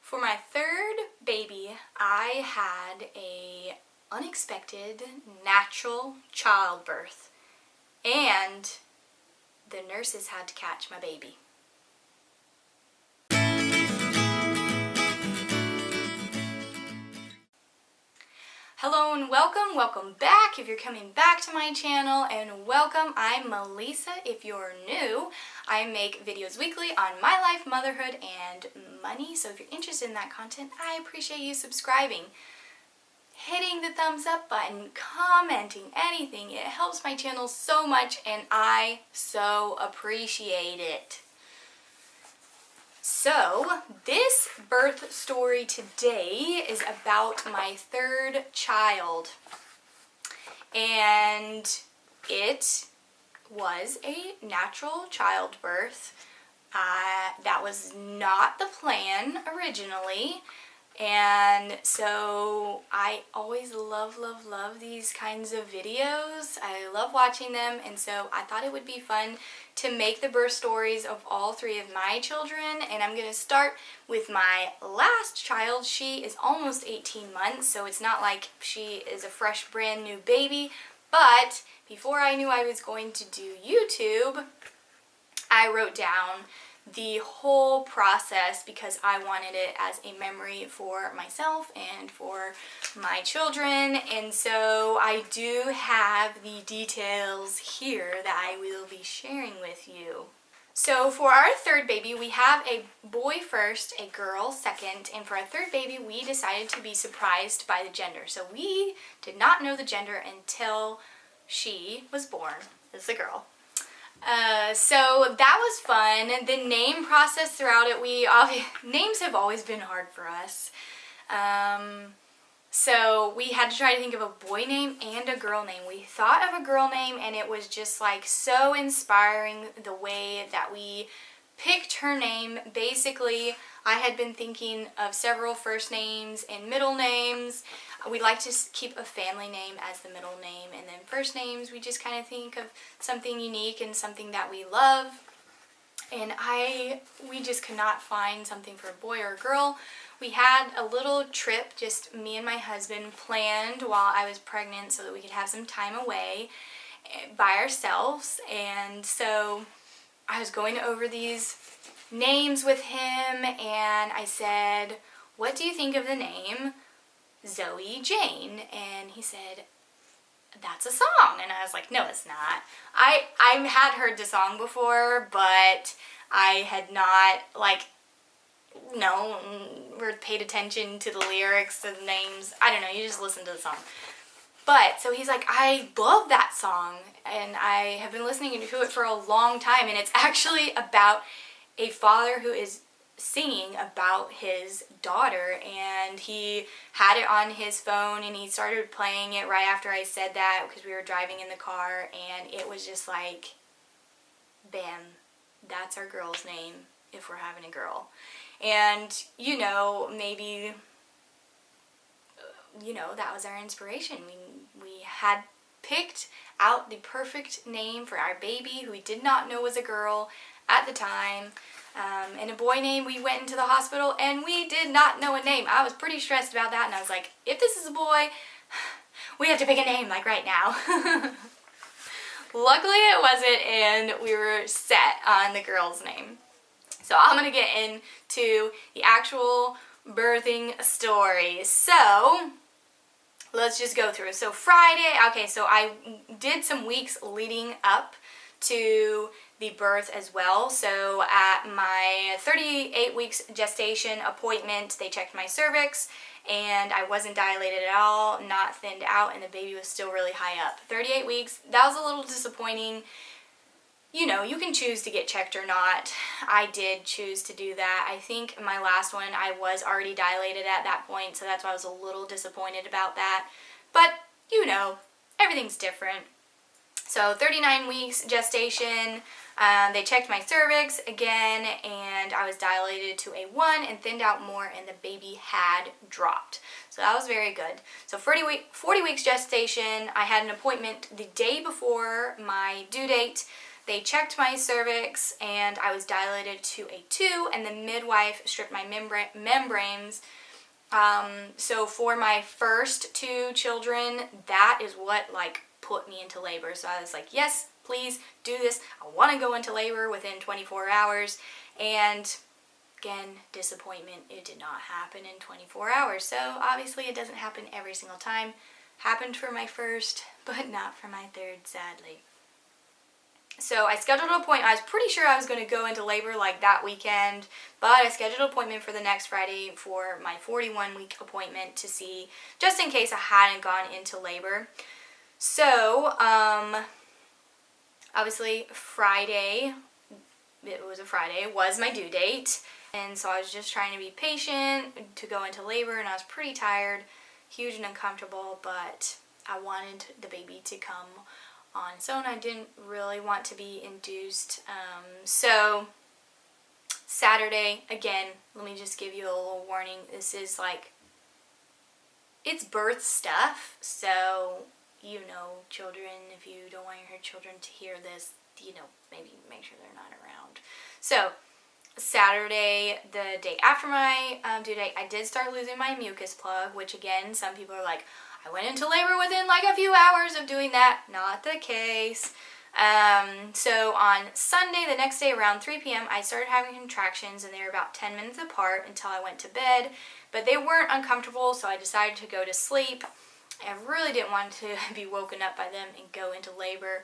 For my third baby, I had a unexpected natural childbirth, and the nurses had to catch my baby. Hello and welcome back if you're coming back to my channel, and welcome. I'm Melesa if you're new. I make videos weekly on my life, motherhood, and money, so if you're interested in that content, I appreciate you subscribing, hitting the thumbs up button, commenting, anything. It helps my channel so much and I so appreciate it. So, this birth story today is about my third child, and it was a natural childbirth. That was not the plan originally, and so I always love these kinds of videos. I love watching them, and so I thought it would be fun to make the birth stories of all three of my children. And I'm going to start with my last child. She is almost 18 months, so it's not like she is a fresh brand new baby, but before I knew I was going to do YouTube, I wrote down the whole process because I wanted it as a memory for myself and for my children, and so I do have the details here that I will be sharing with you. So for our third baby, we have a boy first, a girl second, and for our third baby, we decided to be surprised by the gender. So we did not know the gender until she was born. It's a girl. So that was fun. The name process throughout it, names have always been hard for us. So we had to try to think of a boy name and a girl name. We thought of a girl name, and it was just like so inspiring the way that we picked her name. Basically, I had been thinking of several first names and middle names. We like to keep a family name as the middle name, and then first names, we just kind of think of something unique and something that we love. And we just could not find something for a boy or a girl. We had a little trip, just me and my husband, planned while I was pregnant so that we could have some time away by ourselves. And so I was going over these names with him, and I said, "What do you think of the name Zoe Jane?" And he said, "That's a song." And I was like, "No, it's not." I had heard the song before, but I had not or paid attention to the lyrics and the names. I don't know, you just listen to the song. But, so he's like, "I love that song, and I have been listening to it for a long time," and it's actually about a father who is singing about his daughter, and he had it on his phone, and he started playing it right after I said that because we were driving in the car, and it was just like, bam, that's our girl's name if we're having a girl. And maybe that was our inspiration. We had picked out the perfect name for our baby, who we did not know was a girl at the time. And a boy name, we went into the hospital and we did not know a name. I was pretty stressed about that, and I was like, if this is a boy, we have to pick a name like right now. Luckily it wasn't, and we were set on the girl's name. So I'm going to get into the actual birthing story. So let's just go through. So Friday, okay, so I did some weeks leading up to the birth as well. So at my 38 weeks gestation appointment, they checked my cervix, and I wasn't dilated at all, not thinned out, and the baby was still really high up. 38 weeks, that was a little disappointing. You can choose to get checked or not. I did choose to do that. I think my last one, I was already dilated at that point, so that's why I was a little disappointed about that. But, everything's different. So 39 weeks gestation, they checked my cervix again, and I was dilated to a 1 and thinned out more, and the baby had dropped. So that was very good. So 40 weeks gestation, I had an appointment the day before my due date. they checked my cervix and I was dilated to a 2, and the midwife stripped my membranes. So for my first 2 children, that is what like put me into labor. So I was like, yes, please do this. I want to go into labor within 24 hours. And again, disappointment. It did not happen in 24 hours. So obviously it doesn't happen every single time. Happened for my first, but not for my third, sadly. So I scheduled an appointment. I was pretty sure I was going to go into labor like that weekend, but I scheduled an appointment for the next Friday for my 41-week appointment to see, just in case I hadn't gone into labor. So, obviously Friday, it was a Friday, was my due date. And so I was just trying to be patient to go into labor, and I was pretty tired, huge and uncomfortable, but I wanted the baby to come on its own. I didn't really want to be induced. So Saturday, again, let me just give you a little warning. This is like, it's birth stuff, so you know, children, if you don't want your children to hear this, you know, maybe make sure they're not around. So Saturday, the day after my due date, I did start losing my mucus plug, which again, some people are like, I went into labor within like a few hours of doing that. Not the case. So on Sunday, the next day around 3 p.m., I started having contractions, and they were about 10 minutes apart until I went to bed, but they weren't uncomfortable, so I decided to go to sleep. I really didn't want to be woken up by them and go into labor,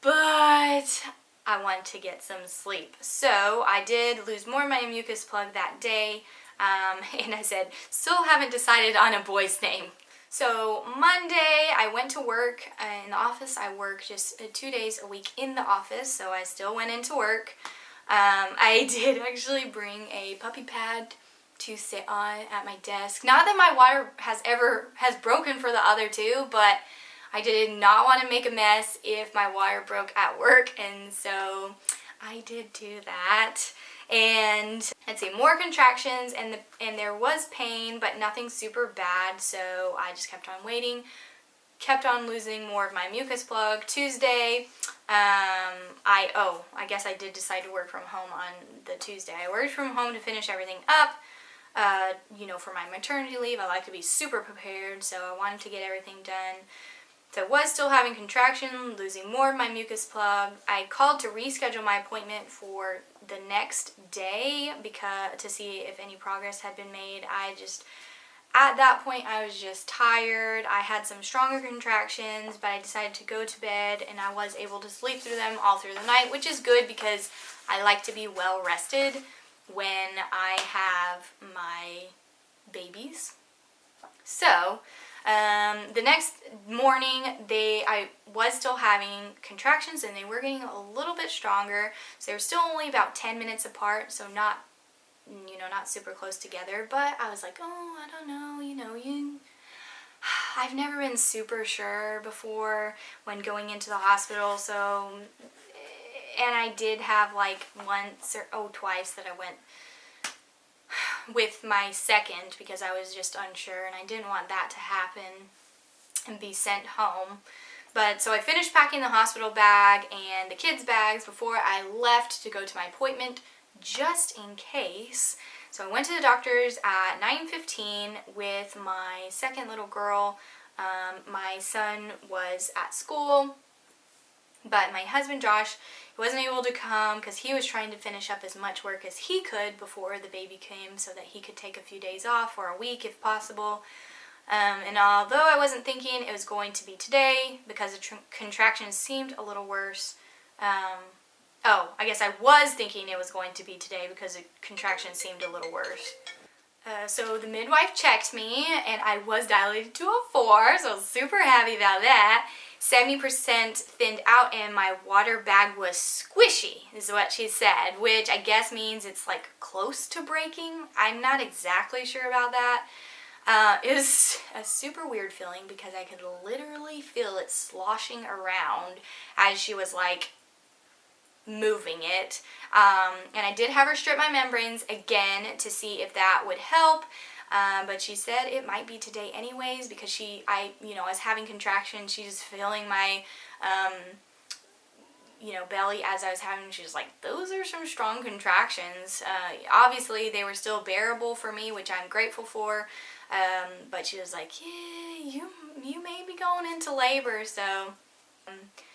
but I wanted to get some sleep. So I did lose more of my mucus plug that day, and I said, still haven't decided on a boy's name. So Monday, I went to work in the office. I work just 2 days a week in the office, so I still went into work. I did actually bring a puppy pad to sit on at my desk. Not that my wire has broken for the other 2, but I did not want to make a mess if my wire broke at work, and so I did do that. And let's see, more contractions, and there was pain, but nothing super bad, so I just kept on waiting, kept on losing more of my mucus plug. Tuesday, I guess I did decide to work from home on the Tuesday. I worked from home to finish everything up. You know, for my maternity leave, I like to be super prepared, so I wanted to get everything done. So I was still having contraction, losing more of my mucus plug. I called to reschedule my appointment for the next day to see if any progress had been made. At that point, I was just tired. I had some stronger contractions, but I decided to go to bed, and I was able to sleep through them all through the night, which is good because I like to be well rested when I have my babies. So the next morning, I was still having contractions, and they were getting a little bit stronger. So they were still only about 10 minutes apart, so not super close together. But I was like, oh, I don't know, I've never been super sure before when going into the hospital. So, and I did have like twice that I went with my second because I was just unsure, and I didn't want that to happen and be sent home. But so I finished packing the hospital bag and the kids' bags before I left to go to my appointment, just in case. So I went to the doctor's at 9:15 with my second little girl. My son was at school, but my husband Josh, he wasn't able to come because he was trying to finish up as much work as he could before the baby came so that he could take a few days off or a week if possible. And although I wasn't thinking it was going to be today because the contractions seemed a little worse, I guess I was thinking it was going to be today because the contractions seemed a little worse. So the midwife checked me, and I was dilated to a 4, so I was super happy about that. 70% thinned out, and my water bag was squishy, is what she said, which I guess means it's like close to breaking. I'm not exactly sure about that. It was a super weird feeling because I could literally feel it sloshing around as she was like moving it. And I did have her strip my membranes again to see if that would help. But she said it might be today anyways because I was having contractions. She's feeling my belly as I was having. She was like, those are some strong contractions. Obviously, they were still bearable for me, which I'm grateful for. But she was like, yeah, you may be going into labor. So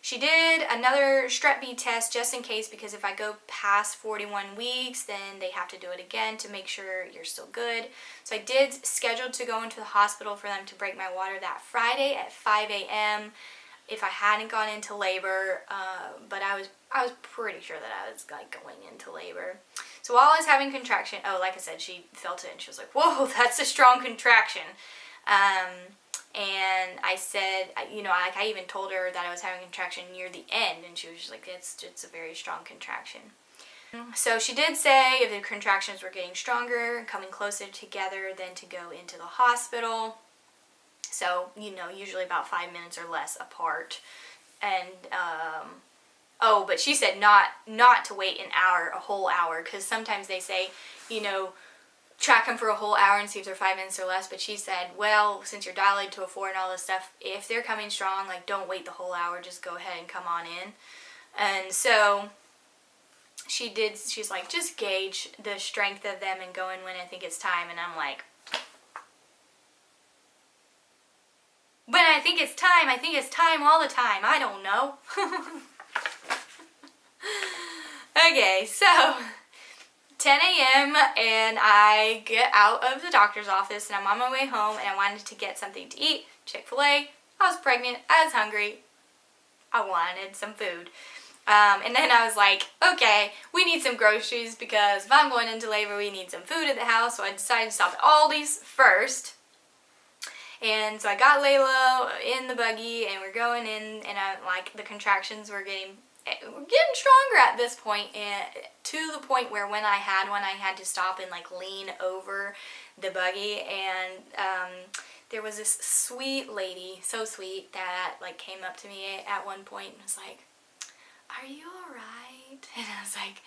she did another strep B test just in case, because if I go past 41 weeks, then they have to do it again to make sure you're still good. So I did schedule to go into the hospital for them to break my water that Friday at 5 a.m. if I hadn't gone into labor, but I was pretty sure that I was like going into labor. So while I was having contraction, like I said, she felt it and she was like, whoa, that's a strong contraction. And I said, I even told her that I was having a contraction near the end, and she was just like, it's a very strong contraction. So she did say if the contractions were getting stronger, coming closer together, then to go into the hospital. So, usually about 5 minutes or less apart. And, but she said not to wait a whole hour, because sometimes they say, track them for a whole hour and see if they're 5 minutes or less. But she said, well, since you're dilated to a 4 and all this stuff, if they're coming strong, like, don't wait the whole hour, just go ahead and come on in. And so she's like, just gauge the strength of them and go in when I think it's time. And I'm like, when I think it's time all the time. I don't know. Okay, so 10 a.m. and I get out of the doctor's office and I'm on my way home, and I wanted to get something to eat. Chick-fil-A. I was pregnant. I was hungry. I wanted some food. And then I was like, okay, we need some groceries, because if I'm going into labor, we need some food at the house. So I decided to stop at Aldi's first. And so I got Layla in the buggy, and we're going in, and the contractions were getting stronger at this point, and to the point where when I had one, I had to stop and lean over the buggy. And there was this sweet lady, so sweet, that came up to me at one point and was like, "Are you alright?" And I was like,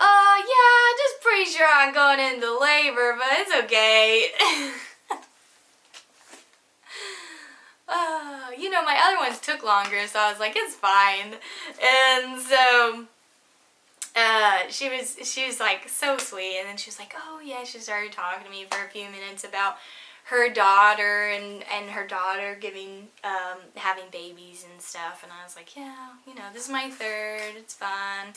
yeah, just pretty sure I'm going into labor, but it's okay. My other ones took longer, so I was like, it's fine. And so she was like so sweet, and then she was like, oh yeah, she started talking to me for a few minutes about her daughter and her daughter having babies and stuff. And I was like, yeah, this is my third, it's fun.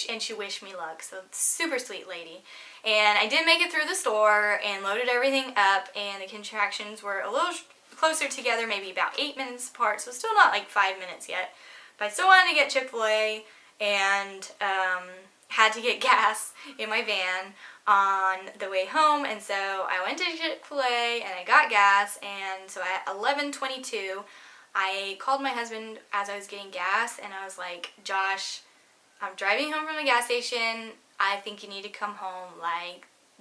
And she wished me luck, so super sweet lady. And I did make it through the store and loaded everything up, and the contractions were a little closer together, maybe about 8 minutes apart, so still not 5 minutes yet. But I still wanted to get Chick-fil-A, and had to get gas in my van on the way home. And so I went to Chick-fil-A and I got gas, and so at 11:22 I called my husband as I was getting gas, and I was like, Josh, I'm driving home from the gas station, I think you need to come home,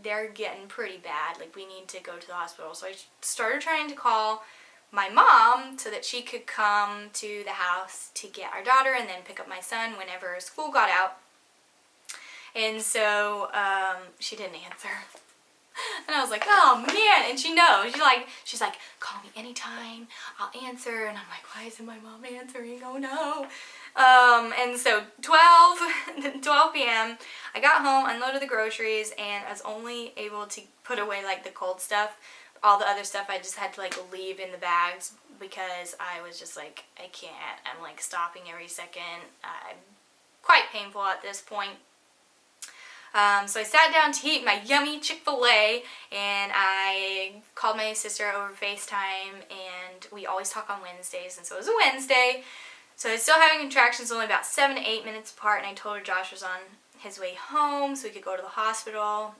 they're getting pretty bad, we need to go to the hospital. So I started trying to call my mom so that she could come to the house to get our daughter and then pick up my son whenever school got out. And so she didn't answer. And I was like, oh man. And she knows. She's like, call me anytime, I'll answer. And I'm like, why isn't my mom answering? Oh no. And so 12 p.m. I got home, unloaded the groceries, and I was only able to put away the cold stuff. All the other stuff I just had to leave in the bags, because I was just like, I can't. I'm stopping every second. Quite painful at this point. So I sat down to eat my yummy Chick-fil-A, and I called my sister over FaceTime, and we always talk on Wednesdays, and so it was a Wednesday. So I was still having contractions, only about 7 to 8 minutes apart, and I told her Josh was on his way home so we could go to the hospital.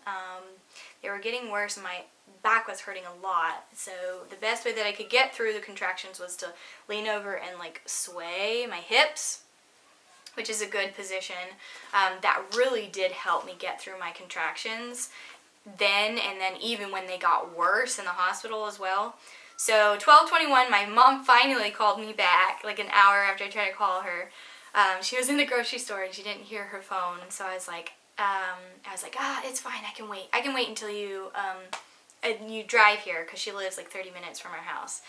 They were getting worse, and my back was hurting a lot. So the best way that I could get through the contractions was to lean over and sway my hips, which is a good position. That really did help me get through my contractions then, and then even when they got worse in the hospital as well. So 12:21, my mom finally called me back, an hour after I tried to call her. She was in the grocery store and she didn't hear her phone, so I was like, it's fine, I can wait. I can wait until you drive here, because she lives 30 minutes from our house.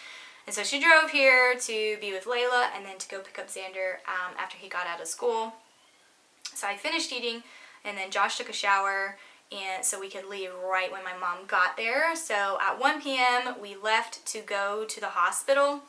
And so she drove here to be with Layla and then to go pick up Xander after he got out of school. So I finished eating, and then Josh took a shower, and so we could leave right when my mom got there. So at 1 p.m. we left to go to the hospital.